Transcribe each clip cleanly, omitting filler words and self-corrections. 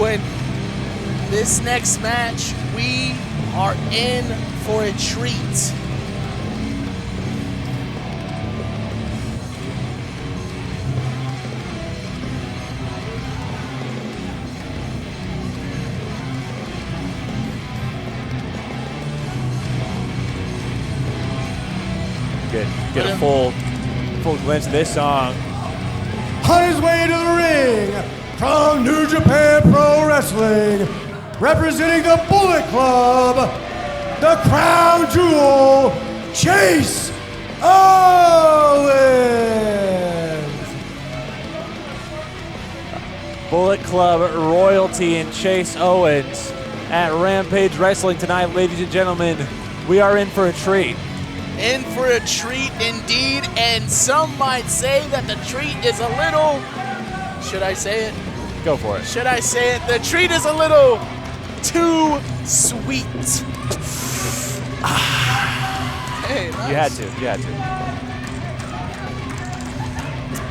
Quinn. This next match, we are in for a treat. Get a full glimpse of this song. On his way to the ring from New Japan Pro Wrestling, representing the Bullet Club, the Crown Jewel, Chase Owens. Bullet Club royalty and Chase Owens at Rampage Wrestling tonight, ladies and gentlemen. We are in for a treat. In for a treat indeed, and some might say that the treat is a little, should I say it? Go for it. Should I say it? The treat is a little too sweet. Hey, nice. You had to.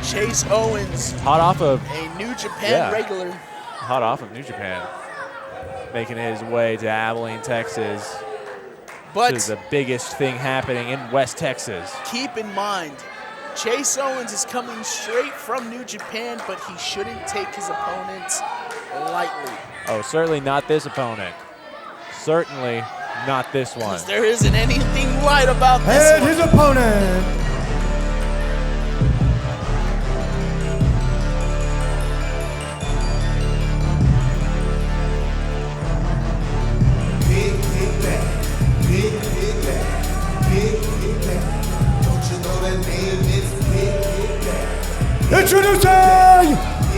Chase Owens. Hot off of a New Japan regular. Hot off of New Japan. Making his way to Abilene, Texas. But this is the biggest thing happening in West Texas. Keep in mind, Chase Owens is coming straight from New Japan, but he shouldn't take his opponents lightly. Oh, certainly not this opponent. Certainly not this one. Because there isn't anything light about this And one. his opponent, introducing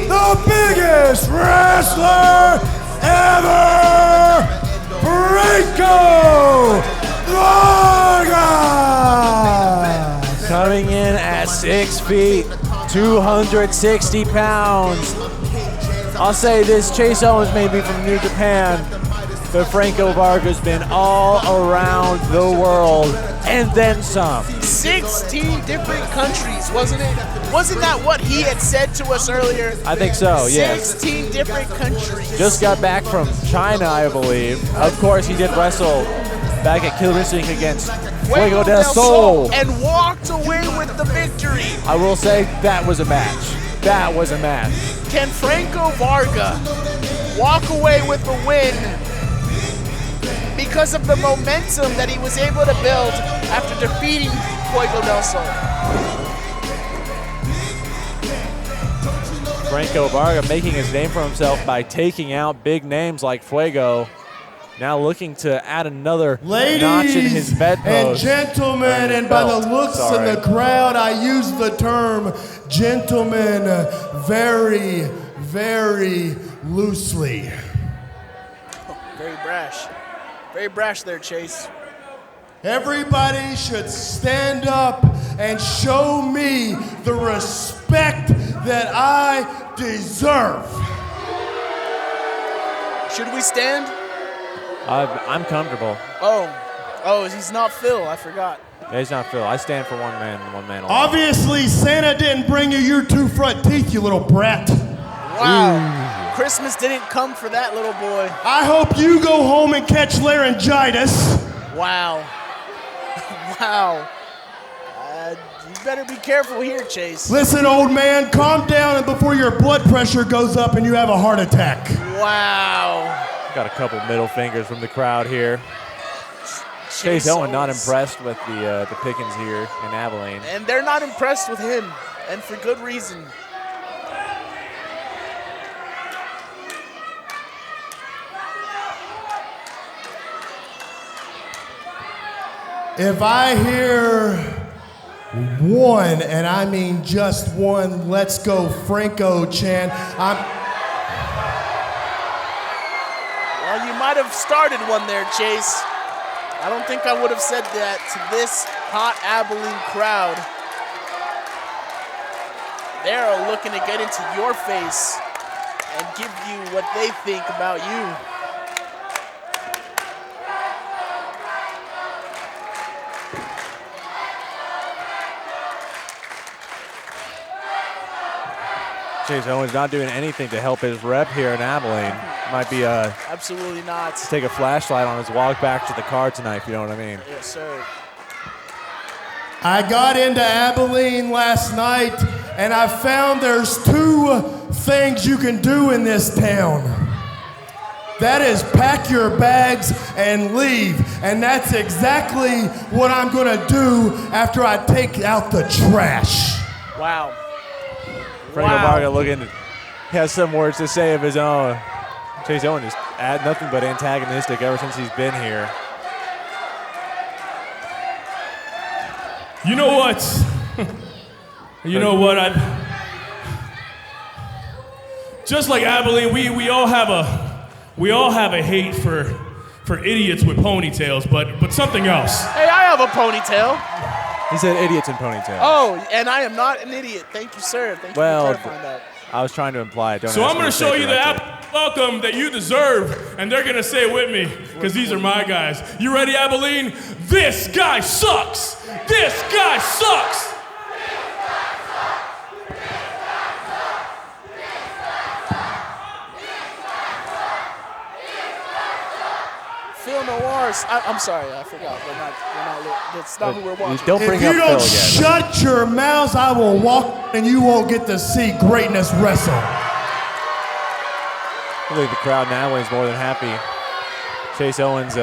the biggest wrestler ever, Franco Vargas! Coming in at 6 feet, 260 pounds. I'll say this, Chase Owens may be from New Japan, but Franco Vargas been all around the world and then some. 16 different countries, wasn't it? Wasn't that what he had said to us earlier? I think so, yes. 16 different countries. Just got back from China, I believe. Of course, he did wrestle back at Kill Wrestling against Fuego del Sol. And walked away with the victory. I will say that was a match. That was a match. Can Franco Vargas walk away with the win because of the momentum that he was able to build after defeating Fuego del Sol? Franco Vargas making his name for himself by taking out big names like Fuego. Now looking to add another notch in his bedpost. And gentlemen, and by the looks in the crowd, I use the term gentlemen very, very loosely. Oh, very brash. Very brash there, Chase. Everybody should stand up and show me the respect that I deserve. Should we stand? I'm comfortable. Oh, he's not Phil. I forgot. Yeah, he's not Phil. I stand for one man and one man alone. Obviously, Santa didn't bring you your 2 front teeth, you little brat. Wow. Ooh. Christmas didn't come for that little boy. I hope you go home and catch laryngitis. Wow. Wow. You better be careful here, Chase. Listen, old man, calm down and before your blood pressure goes up and you have a heart attack. Wow. Got a couple middle fingers from the crowd here. Chase Owens not impressed with the pickings here in Abilene. And they're not impressed with him, and for good reason. If I hear one, and I mean just one, let's go Franco chant, Well, you might have started one there, Chase. I don't think I would have said that to this hot Abilene crowd. They're looking to get into your face and give you what they think about you. Chase Owens not doing anything to help his rep here in Abilene. Might be absolutely not. Take a flashlight on his walk back to the car tonight, if you know what I mean. Yes, sir. I got into Abilene last night, and I found there's 2 things you can do in this town. That is pack your bags and leave. And that's exactly what I'm going to do after I take out the trash. Wow. Franco Vargas has some words to say of his own. Chase Owens just nothing but antagonistic ever since he's been here. You know what? You know what? Just like Abilene, we all have a hate for idiots with ponytails, but something else. Hey, I have a ponytail. He said idiots in ponytails. Oh, and I am not an idiot. Thank you, sir. Thank you for clarifying that. I was trying to imply it. So I'm going to show you the welcome that you deserve, and they're going to say it with me, because these are my guys. You ready, Abilene? This guy sucks! This guy sucks! Phil Noir's. I'm sorry, I forgot. We're not. That's not who we're watching. Don't bring if you up don't Phil again. shut your mouths, I will walk and you won't get to see greatness wrestle. I think the crowd now is more than happy. Chase Owens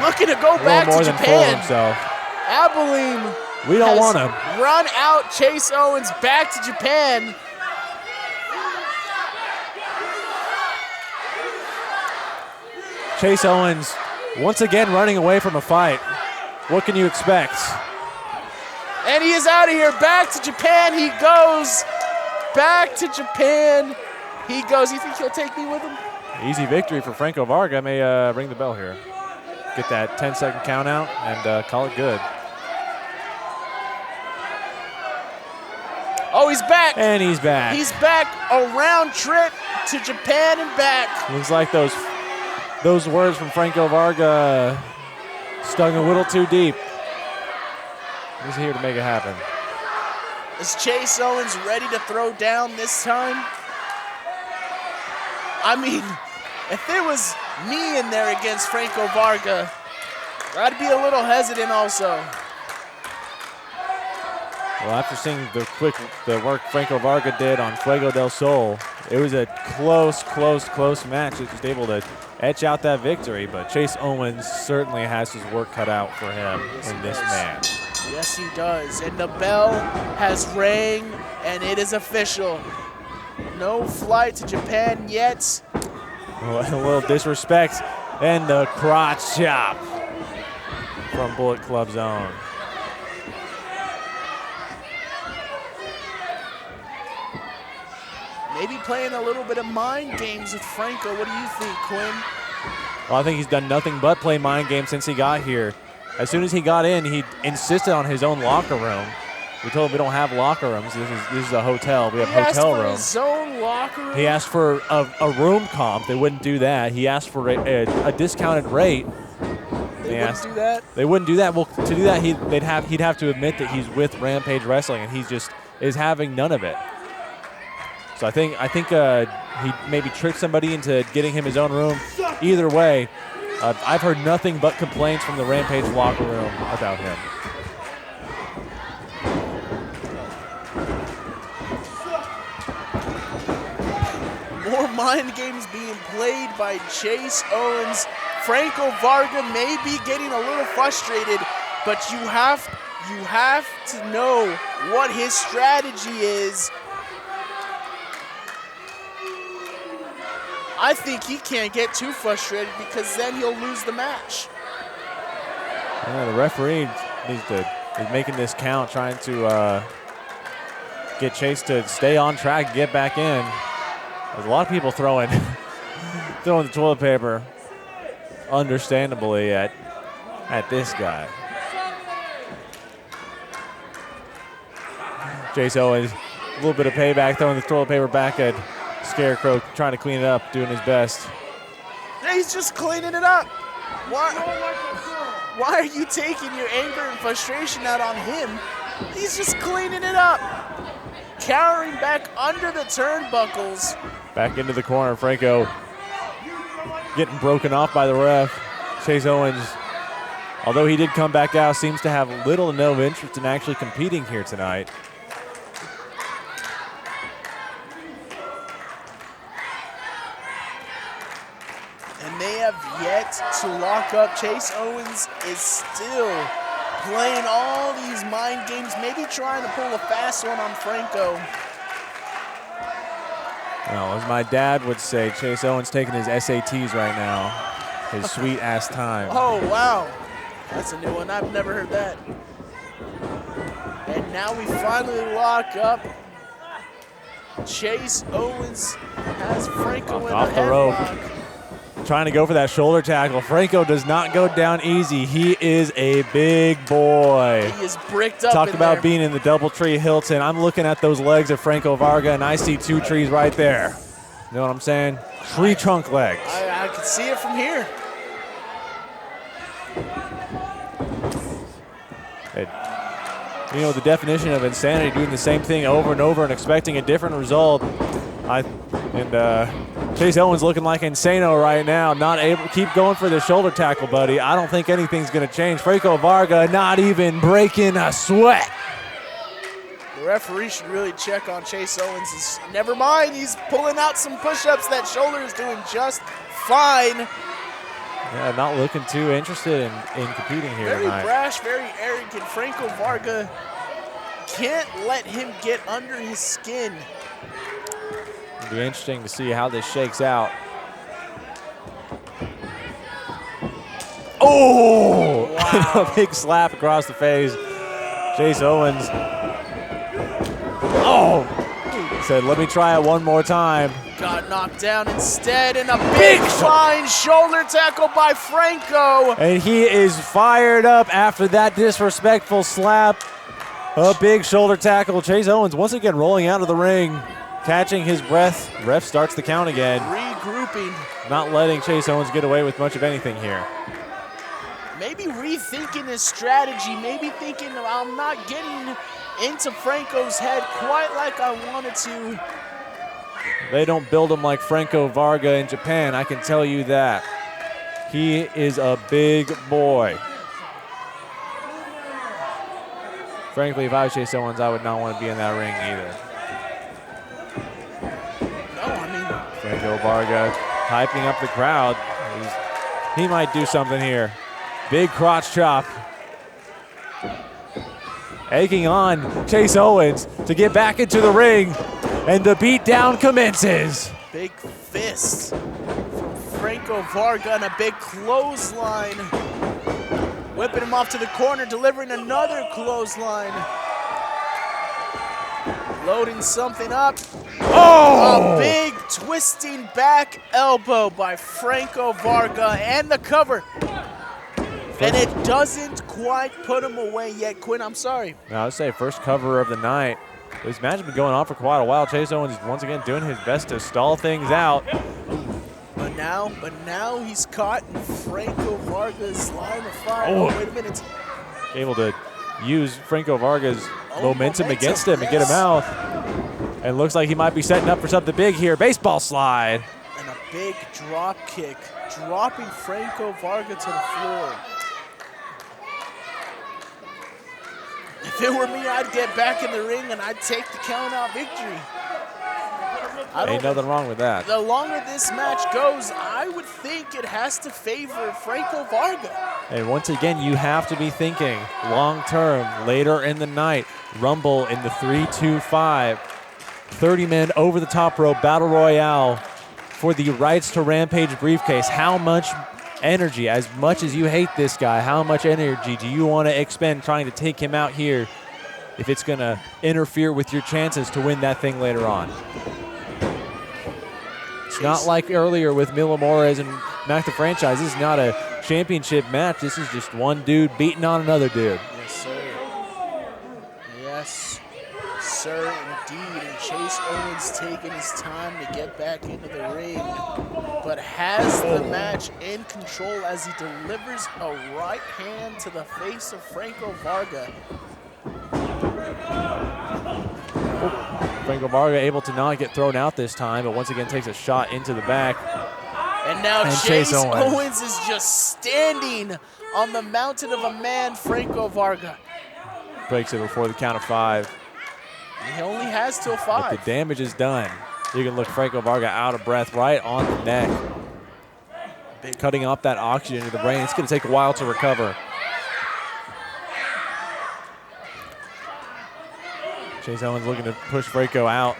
looking to go back more to than full Japan. himself. Abilene. We don't want him. Run out Chase Owens back to Japan. Chase Owens once again running away from a fight. What can you expect? And he is out of here. Back to Japan he goes. Back to Japan he goes. You think he'll take me with him? Easy victory for Franco Vargas. May ring the bell here. Get that 10-second count out and call it good. Oh, he's back. And he's back. He's back. A round trip to Japan and back. Looks like those words from Franco Vargas stung a little too deep. He's here to make it happen. Is Chase Owens ready to throw down this time? I mean, if it was me in there against Franco Vargas, I'd be a little hesitant also. Well, after seeing the work Franco Vargas did on Fuego del Sol, it was a close match. He was able to etch out that victory, but Chase Owens certainly has his work cut out for him in this match. Yes, he does. And the bell has rang, and it is official. No flight to Japan yet. Well, a little disrespect, and the crotch chop from Bullet Club's own. Maybe playing a little bit of mind games with Franco. What do you think, Quinn? Well, I think he's done nothing but play mind games since he got here. As soon as he got in, he insisted on his own locker room. We told him we don't have locker rooms. This is a hotel. We have hotel rooms. He asked for his own locker room? He asked for a room comp. They wouldn't do that. He asked for a discounted rate. They wouldn't do that? They wouldn't do that. Well, to do that, he'd have to admit that he's with Rampage Wrestling, and he just is having none of it. So I think he maybe tricked somebody into getting him his own room. Either way, I've heard nothing but complaints from the Rampage locker room about him. More mind games being played by Chase Owens. Franco Vargas may be getting a little frustrated, but you have to know what his strategy is. I think he can't get too frustrated because then he'll lose the match. Yeah, the referee is making this count, trying to get Chase to stay on track, get back in. There's a lot of people throwing the toilet paper, understandably, at this guy. Chase Owens, a little bit of payback, throwing the toilet paper back at Scarecrow, trying to clean it up, doing his best. He's just cleaning it up. Why are you taking your anger and frustration out on him? He's just cleaning it up. cowering back under the turnbuckles. Back into the corner. Franco getting broken off by the ref. Chase Owens, although he did come back out, seems to have little to no interest in actually competing here tonight. And they have yet to lock up. Chase Owens is still playing all these mind games, maybe trying to pull a fast one on Franco. Well, as my dad would say, Chase Owens taking his SATs right now. His sweet ass time. Oh, wow. That's a new one. I've never heard that. And now we finally lock up. Chase Owens has Franco in Off a the rope. headlock. Trying to go for that shoulder tackle. Franco does not go down easy. He is a big boy. He is bricked up. Talk in about there. being in the Doubletree Hilton. I'm looking at those legs of Franco Vargas, and I see two trees right there. You know what I'm saying? Tree trunk legs. I can see it from here. You know, the definition of insanity, doing the same thing over and over and expecting a different result. Chase Owens looking like Insano right now, not able to keep going for the shoulder tackle, buddy. I don't think anything's going to change. Franco Vargas not even breaking a sweat. The referee should really check on Chase Owens. Never mind, he's pulling out some push-ups. That shoulder is doing just fine. Yeah, not looking too interested in competing here Very tonight. brash, very arrogant. Franco Vargas can't let him get under his skin. It'll be interesting to see how this shakes out. Oh! Wow. A big slap across the face. Chase Owens. Oh! Said, let me try it one more time. Got knocked down instead, and a big flying shoulder tackle by Franco. And he is fired up after that disrespectful slap. A big shoulder tackle. Chase Owens once again rolling out of the ring, catching his breath. Ref starts the count again. Regrouping. Not letting Chase Owens get away with much of anything here. Maybe rethinking his strategy. Maybe thinking, I'm not getting into Franco's head quite like I wanted to. They don't build him like Franco Vargas in Japan, I can tell you that. He is a big boy. Frankly, if I was Chase Owens, I would not want to be in that ring either. No, I mean, Franco Vargas hyping up the crowd. He might do something here. Big crotch chop. Egging on Chase Owens to get back into the ring, and the beatdown commences. big fist from Franco Vargas and a big clothesline. Whipping him off to the corner, delivering another clothesline. Loading something up. Oh! A big twisting back elbow by Franco Vargas and the cover. And it doesn't quite put him away yet, Quinn. I'm sorry. I would say first cover of the night. This match has been going on for quite a while. Chase Owens once again doing his best to stall things out. But now he's caught in Franco Vargas' line of fire. Oh. Wait a minute. Able to use Franco Vargas' momentum against him and get him yes. out. And looks like he might be setting up for something big here. Baseball slide. And a big drop kick, dropping Franco Vargas to the floor. If it were me, I'd get back in the ring and I'd take the count-out victory. Ain't nothing wrong with that. The longer this match goes, I would think it has to favor Franco Vargas. And once again, you have to be thinking long-term, later in the night. Rumble in the 3-2-5. 30-man over-the-top rope battle royale for the rights to Rampage briefcase. How much energy, as much as you hate this guy, how much energy do you want to expend trying to take him out here if it's going to interfere with your chances to win that thing later on? It's not like earlier with Milo Morales and Mac the Franchise. This is not a championship match. This is just one dude beating on another dude. Yes, sir. Yes, sir, indeed. And Chase Owens taking his time to get back into the ring, but has the match in control as he delivers a right hand to the face of Franco Vargas. Franco Vargas able to not get thrown out this time, but once again takes a shot into the back. And now And Chase Chase Owens. Owens is just standing on the mountain of a man, Franco Vargas. Breaks it before the count of 5. He only has till But 5. the damage is done. You can look Franco Vargas out of breath right on the neck. Cutting off that oxygen to the brain. It's going to take a while to recover. Chase Owens looking to push Franco out.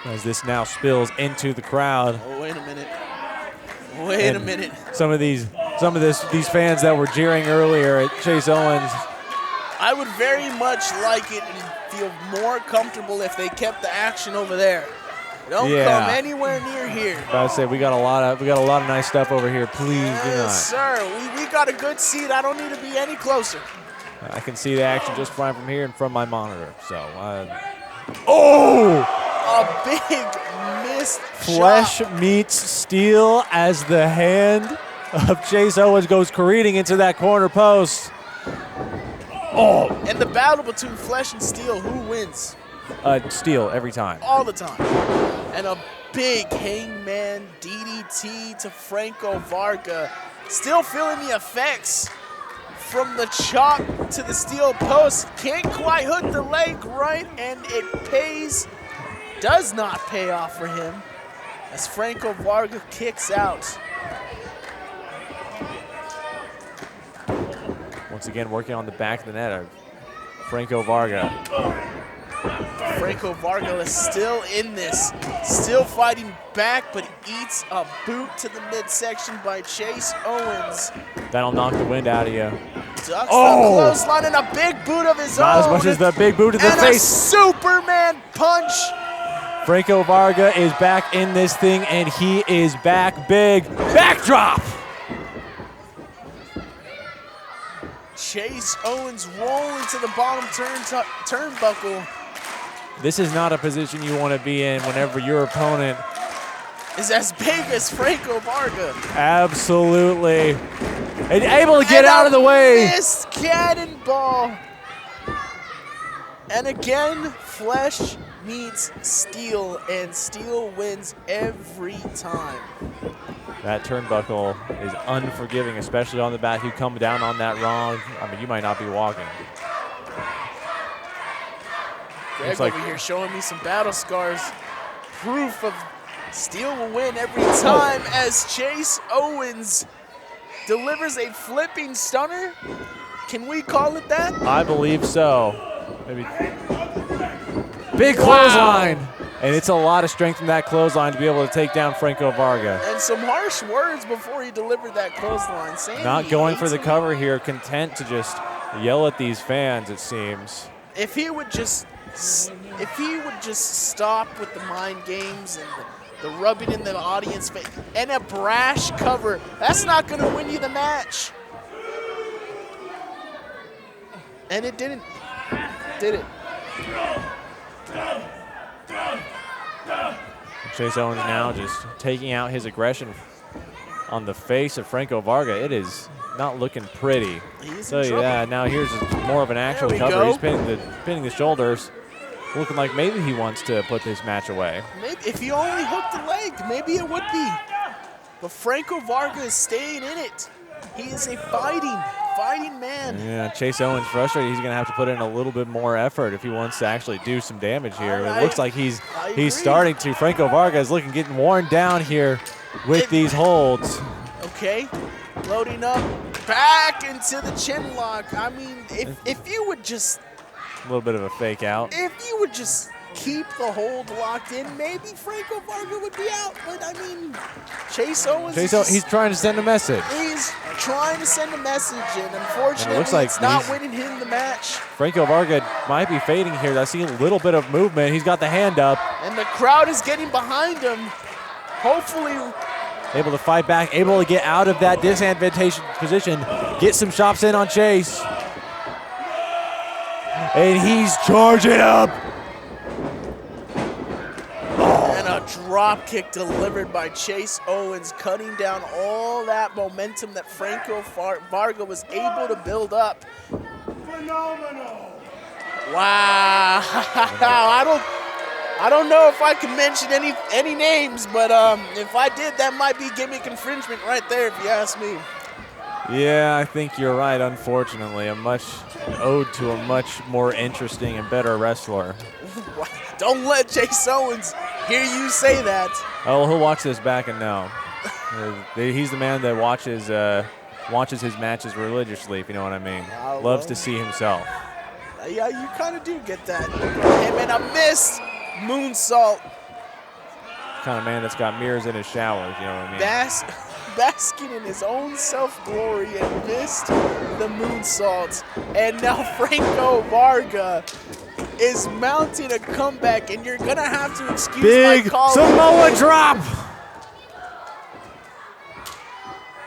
As this now spills into the crowd. Oh, wait a minute. Wait a minute. Some of these fans that were jeering earlier at Chase Owens. I would very much like it and feel more comfortable if they kept the action over there. Don't come anywhere near here. About to say we got a lot of nice stuff over here. Please do not. Yes, sir. We got a good seat. I don't need to be any closer. I can see the action just fine from here and from my monitor. So, oh! A big missed Flesh shot. meets steel as the hand of Chase Owens goes careening into that corner post. Oh! In the battle between flesh and steel, who wins? Steel every time. All the time. And a big hangman DDT to Franco Vargas. Still feeling the effects from the chop to the steel post. Can't quite hook the leg right, and it does not pay off for him as Franco Vargas kicks out. Once again, working on the back of the net, Franco Vargas. Franco Vargas is still in this, still fighting back, but eats a boot to the midsection by Chase Owens. That'll knock the wind out of you. Ducks the clothesline and a big boot of his own. Not as much as the big boot to the and face. A Superman punch. Franco Vargas is back in this thing, and he is back big. Backdrop! Chase Owens rolling to the bottom turnbuckle. This is not a position you want to be in whenever your opponent is as big as Franco Vargas. Absolutely. And able to get out of the way. Missed cannonball. And again, flesh meets steel, and steel wins every time. That turnbuckle is unforgiving, especially on the back. You come down on that wrong, I mean, you might not be walking. Greg over here showing me some battle scars. Proof of steel will win every time as Chase Owens delivers a flipping stunner. Can we call it that? I believe so. Maybe. Big clothesline. And it's a lot of strength in that clothesline to be able to take down Franco Vargas. And some harsh words before he delivered that clothesline. Saying Not going for the cover here, content to just yell at these fans, it seems. If he would just stop with the mind games and the rubbing in the audience face and a brash cover, that's not going to win you the match. And it didn't. Did it? Chase Owens now just taking out his aggression on the face of Franco Vargas. It is not looking pretty. He's Tell you that. Now here's more of an actual cover. He's pinning the shoulders. Looking like maybe he wants to put this match away. Maybe if he only hooked the leg, maybe it would be. But Franco Vargas is staying in it. He is a fighting man. Yeah, Chase Owens frustrated. He's going to have to put in a little bit more effort if he wants to actually do some damage here. It looks like he's starting to. Franco Vargas is getting worn down here with these holds. Okay, loading up, back into the chin lock. I mean, if you would just... A little bit of a fake out. If you would just keep the hold locked in, maybe Franco Vargas would be out. But, I mean, Chase Owens he's trying to send a message. He's trying to send a message, and unfortunately, it's not winning him the match. Franco Vargas might be fading here. I see a little bit of movement. He's got the hand up. And the crowd is getting behind him. Hopefully... Able to fight back, able to get out of that disadvantageous position, get some shots in on Chase. And he's charging up. And a drop kick delivered by Chase Owens, cutting down all that momentum that Franco Vargas was able to build up. Phenomenal. Wow. I don't know if I can mention any names, but if I did, that might be gimmick infringement right there, if you ask me. Yeah, I think you're right, unfortunately. A much ode to a much more interesting and better wrestler. Don't let Chase Owens hear you say that. Oh, he'll watch this back and know. He's the man that watches his matches religiously, if you know what I mean. Loves to see himself. Yeah, you kind of do get that. Him and a missed moonsault. Kind of man that's got mirrors in his showers, you know what I mean? Basking in his own self-glory and missed the moonsault. And now Franco Vargas is mounting a comeback, and you're going to have to excuse Big my call. Samoa drop!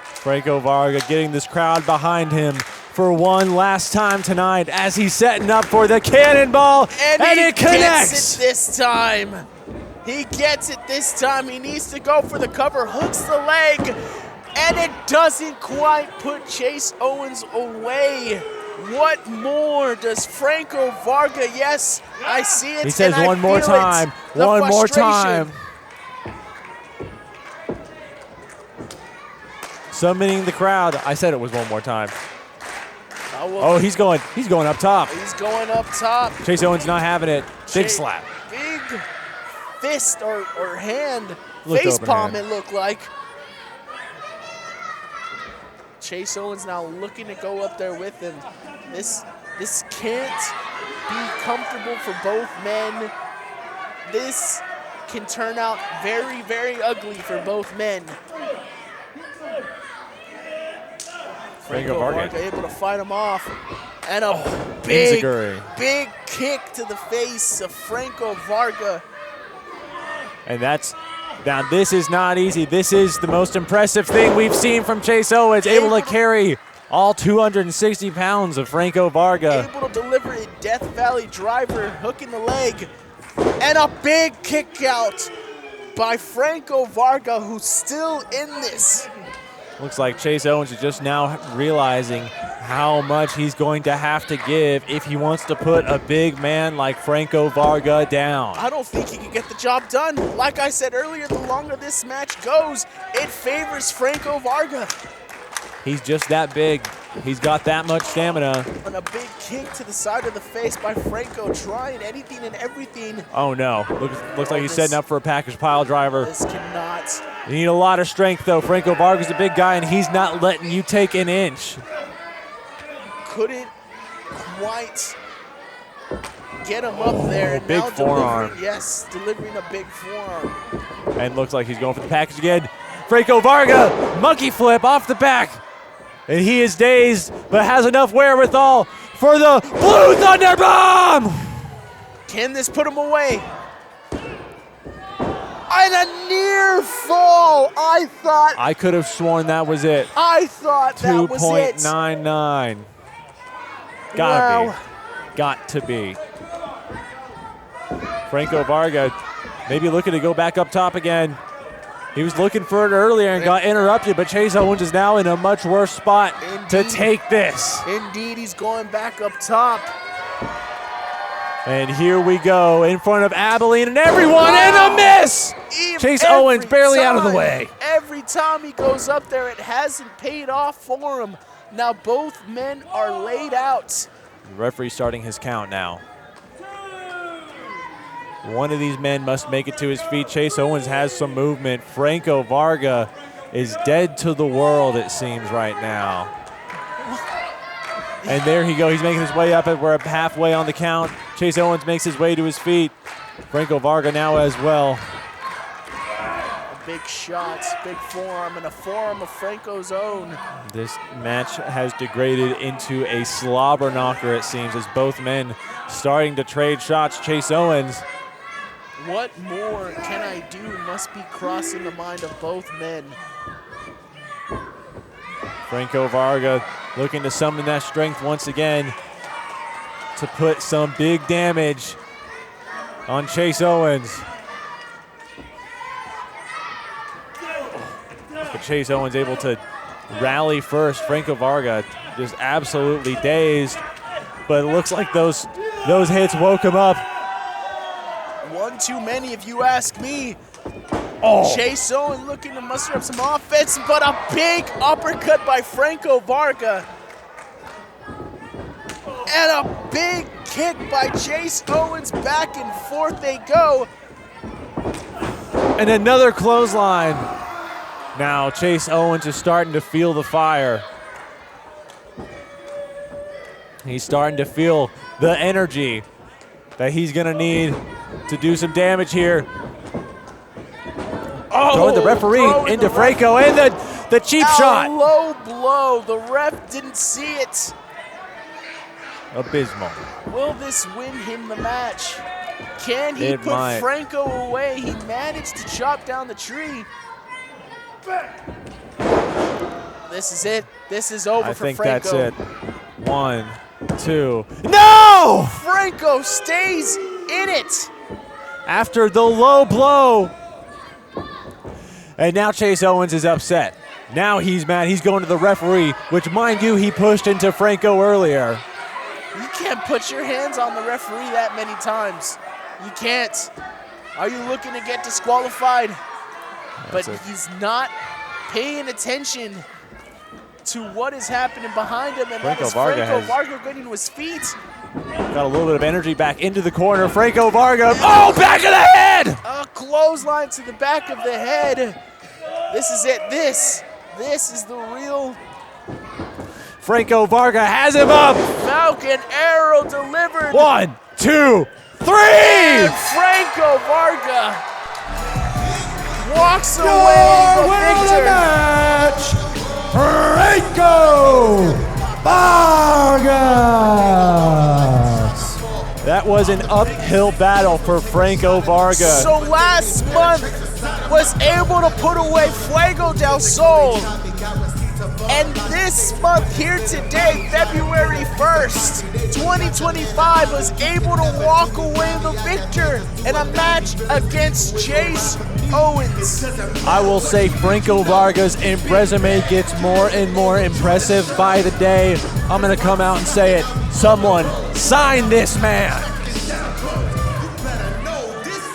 Franco Vargas getting this crowd behind him for one last time tonight as he's setting up for the cannonball, and it connects! Gets it this time. He gets it this time. He needs to go for the cover, hooks the leg, and it doesn't quite put Chase Owens away. What more does Franco Vargas? Yes, I see it. He says and one more time. One more time. Summoning the crowd. I said it was one more time. Oh, he's going up top. He's going up top. Chase Owens not having it. Big slap. Big fist or hand. Face palm, it looked like. Chase Owens now looking to go up there with him. This can't be comfortable for both men. This can turn out very, very ugly for both men. Franco Vargas able to fight him off. And a big kick to the face of Franco Vargas. And now this is not easy. This is the most impressive thing we've seen from Chase Owens, able to carry all 260 pounds of Franco Vargas. Able to deliver a Death Valley driver, hooking the leg. And a big kick out by Franco Vargas, who's still in this. Looks like Chase Owens is just now realizing how much he's going to have to give if he wants to put a big man like Franco Vargas down. I don't think he can get the job done. Like I said earlier, the longer this match goes, it favors Franco Vargas. He's just that big. He's got that much stamina. And a big kick to the side of the face by Franco, trying anything and everything. Oh no, looks like he's setting up for a package pile driver. This cannot. You need a lot of strength though. Franco Vargas is a big guy and he's not letting you take an inch. Couldn't quite get him up there. And big now forearm. delivering a big forearm. And looks like he's going for the package again. Franco Vargas, monkey flip off the back. And he is dazed, but has enough wherewithal for the Blue Thunder Bomb! Can this put him away? And a near fall. I could have sworn that was it. I thought that was it. 2.99. Got to be. Franco Vargas maybe looking to go back up top again. He was looking for it earlier and got interrupted, but Chase Owens is now in a much worse spot to take this. Indeed, he's going back up top. And here we go in front of Abilene and everyone, and a miss! Chase Owens barely out of the way. Every time he goes up there, it hasn't paid off for him. Now both men are laid out. The referee starting his count now. One of these men must make it to his feet. Chase Owens has some movement. Franco Vargas is dead to the world, it seems, right now. And there he goes. He's making his way up. We're halfway on the count. Chase Owens makes his way to his feet. Franco Vargas now as well. A big shot, big forearm, and a forearm of Franco's own. This match has degraded into a slobber knocker, it seems, as both men starting to trade shots. Chase Owens. What more can I do must be crossing the mind of both men. Franco Vargas looking to summon that strength once again to put some big damage on Chase Owens. But Chase Owens able to rally first. Franco Vargas just absolutely dazed. But it looks like those Those hits woke him up. One too many, if you ask me. Oh. Chase Owens looking to muster up some offense, but a big uppercut by Franco Vargas. And a big kick by Chase Owens. Back and forth they go. And another clothesline. Now Chase Owens is starting to feel the fire. He's starting to feel the energy that he's gonna need to do some damage here. Throwing the referee into Franco and the cheap shot. Low blow. The ref didn't see it. Abysmal. Will this win him the match? Can he It put might. Franco away? He managed to chop down the tree. This is it. This is over for think Franco. that's it. 1, 2. No! Franco stays in it. After the low blow. And now Chase Owens is upset. Now he's mad. He's going to the referee, which, mind you, he pushed into Franco earlier. You can't put your hands on the referee that many times. You can't. Are you looking to get disqualified? But he's not paying attention to what is happening behind him, and that is Franco Vargas getting to his feet. Got a little bit of energy back into the corner. Franco Vargas. Oh, back of the head! A clothesline to the back of the head. This is it. This is the real. Franco Vargas has him up. Falcon arrow delivered. 1, 2, 3. And Franco Vargas walks away the victor. Match, Franco Vargas. That was an uphill battle for Franco Vargas. So last month was able to put away Fuego del Sol. And this month here today, February 1st, 2025, was able to walk away the victor in a match against Chase Owens. I will say Franco Vargas' resume gets more and more impressive by the day. I'm going to come out and say it. Someone sign this man.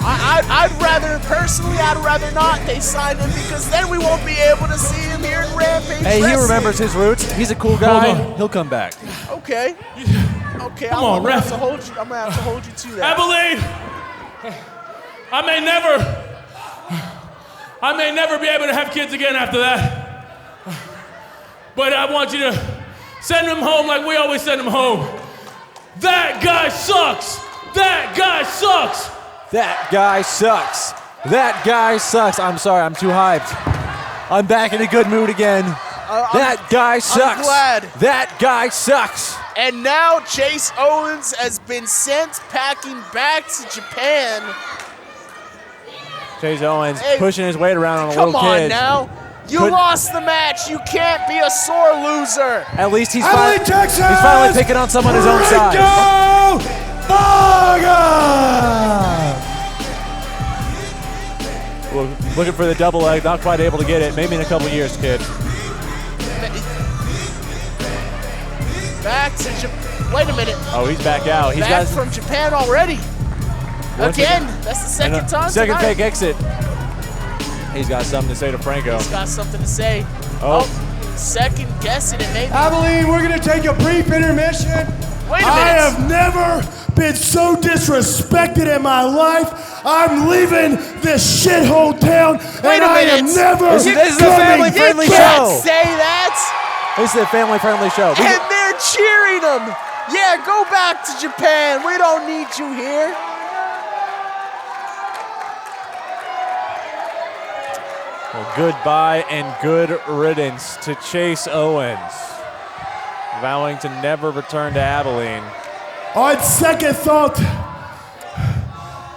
I'd rather not they sign him, because then we won't be able to see him here in Rampage Hey, Wrestling. he remembers his roots. He's a cool guy. He'll come back. Okay. Okay, Come on, I'm gonna have ref. to hold you. I'm gonna have to hold you to that. Abilene, I may never be able to have kids again after that. But I want you to send them home like we always send them home. That guy sucks. That guy sucks. That guy sucks. That guy sucks. I'm sorry, I'm too hyped. I'm back in a good mood again. That guy sucks. I'm glad. That guy sucks. And now Chase Owens has been sent packing back to Japan. Chase Owens pushing his weight around on a Come little on kid. now. You lost the match. You can't be a sore loser. At least he's LA, Texas, he's finally picking on someone his own size. Franco Vargas. Looking for the double leg, not quite able to get it. Maybe in a couple years, kid. Back to Japan. Wait a minute. Oh, he's back out. He's Back got from Japan already. Again, that's the second time Second tonight. fake exit. He's got something to say to Franco. He's got something to say. Oh. Second guessing it maybe. Abilene, we're going to take a brief intermission. Wait a minute. I have never been so disrespected in my life. I'm leaving this shithole town, Wait and a I am minute. never This is a coming family-friendly You back. can't show. say that. This is a family-friendly show. And they're cheering him. Yeah, go back to Japan. We don't need you here. Well, goodbye and good riddance to Chase Owens, vowing to never return to Abilene. On second thought,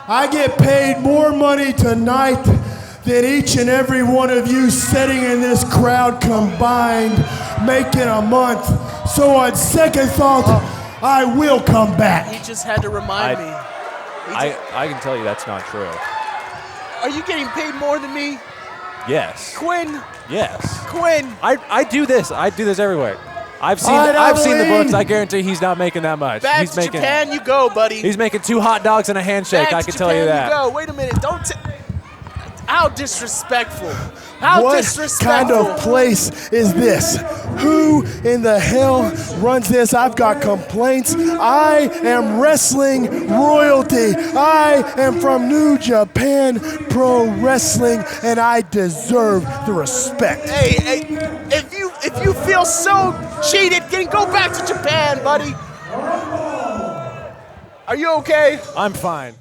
I get paid more money tonight than each and every one of you sitting in this crowd combined making a month. So on second thought, I will come back. He just had to remind me. I can tell you that's not true. Are you getting paid more than me? Yes. Quinn, Yes. Quinn. I do this. I do this everywhere. I've seen All right, I've seen the Abilene. books. I guarantee he's not making that much. Back He's to making Japan you go, buddy. he's making 2 hot dogs and a handshake. Back I to can tell you Japan that. go. Wait a minute. Don't. How disrespectful. How What disrespectful. kind of place is this? Who in the hell runs this? I've got complaints. I am wrestling royalty. I am from New Japan Pro Wrestling, and I deserve the respect. Hey, if you feel so cheated, then go back to Japan, buddy. Are you okay? I'm fine.